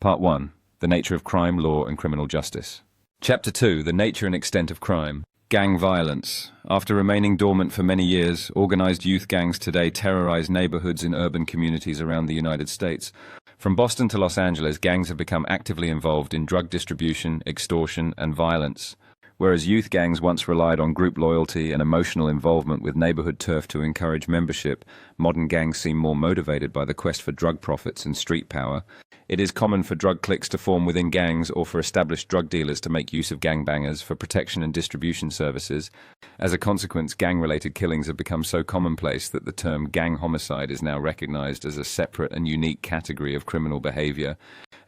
Part 1. The Nature of Crime, Law and Criminal Justice. Chapter 2. The Nature and Extent of Crime. Gang violence. After remaining dormant for many years, organized youth gangs today terrorize neighborhoods in urban communities around the United States. From Boston to Los Angeles, gangs have become actively involved in drug distribution, extortion, and violence. Whereas youth gangs once relied on group loyalty and emotional involvement with neighborhood turf to encourage membership, modern gangs seem more motivated by the quest for drug profits and street power. It is common for drug cliques to form within gangs or for established drug dealers to make use of gangbangers for protection and distribution services. As a consequence, gang-related killings have become so commonplace that the term gang homicide is now recognized as a separate and unique category of criminal behavior.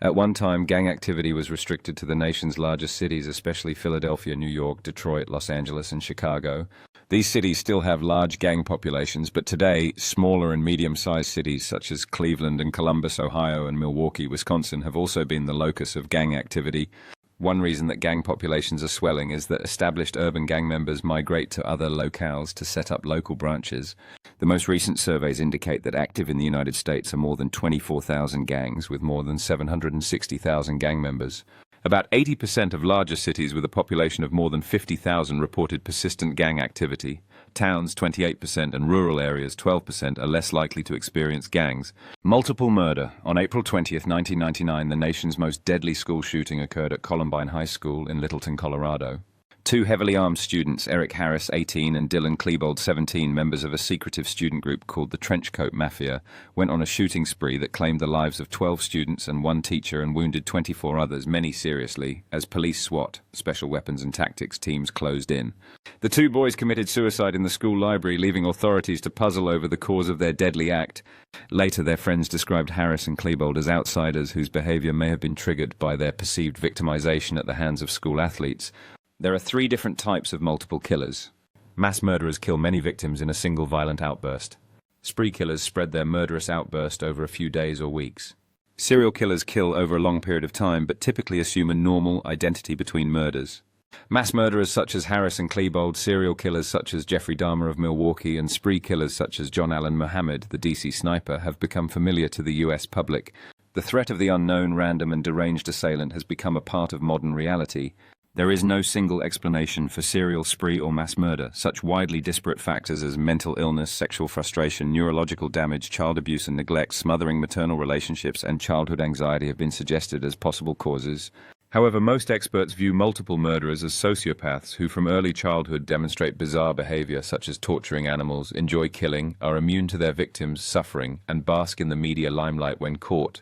At one time, gang activity was restricted to the nation's largest cities, especially Philadelphia, New York, Detroit, Los Angeles, and Chicago. These cities still have large gang populations, but today, smaller and medium-sized cities such as Cleveland and Columbus, Ohio, and Milwaukee, Wisconsin, have also been the locus of gang activity. One reason that gang populations are swelling is that established urban gang members migrate to other locales to set up local branches. The most recent surveys indicate that active in the United States are more than 24,000 gangs, with more than 760,000 gang members. About 80% of larger cities with a population of more than 50,000 reported persistent gang activity. Towns, 28%, and rural areas, 12%, are less likely to experience gangs. Multiple murder. On April 20th, 1999, the nation's most deadly school shooting occurred at Columbine High School in Littleton, Colorado. Two heavily armed students, Eric Harris, 18, and Dylan Klebold, 17, members of a secretive student group called the Trenchcoat Mafia, went on a shooting spree that claimed the lives of 12 students and one teacher and wounded 24 others, many seriously, as police SWAT, Special Weapons and Tactics teams, closed in. The two boys committed suicide in the school library, leaving authorities to puzzle over the cause of their deadly act. Later, their friends described Harris and Klebold as outsiders whose behavior may have been triggered by their perceived victimization at the hands of school athletes. There are three different types of multiple killers. Mass murderers kill many victims in a single violent outburst. Spree killers spread their murderous outburst over a few days or weeks. Serial killers kill over a long period of time, but typically assume a normal identity between murders. Mass murderers such as Harris and Klebold, serial killers such as Jeffrey Dahmer of Milwaukee, and spree killers such as John Allen Muhammad, the DC sniper, have become familiar to the US public. The threat of the unknown, random, and deranged assailant has become a part of modern reality. There is no single explanation for serial, spree, or mass murder. Such widely disparate factors as mental illness, sexual frustration, neurological damage, child abuse and neglect, smothering maternal relationships, and childhood anxiety have been suggested as possible causes. However, most experts view multiple murderers as sociopaths who from early childhood demonstrate bizarre behavior such as torturing animals, enjoy killing, are immune to their victims' suffering, and bask in the media limelight when caught.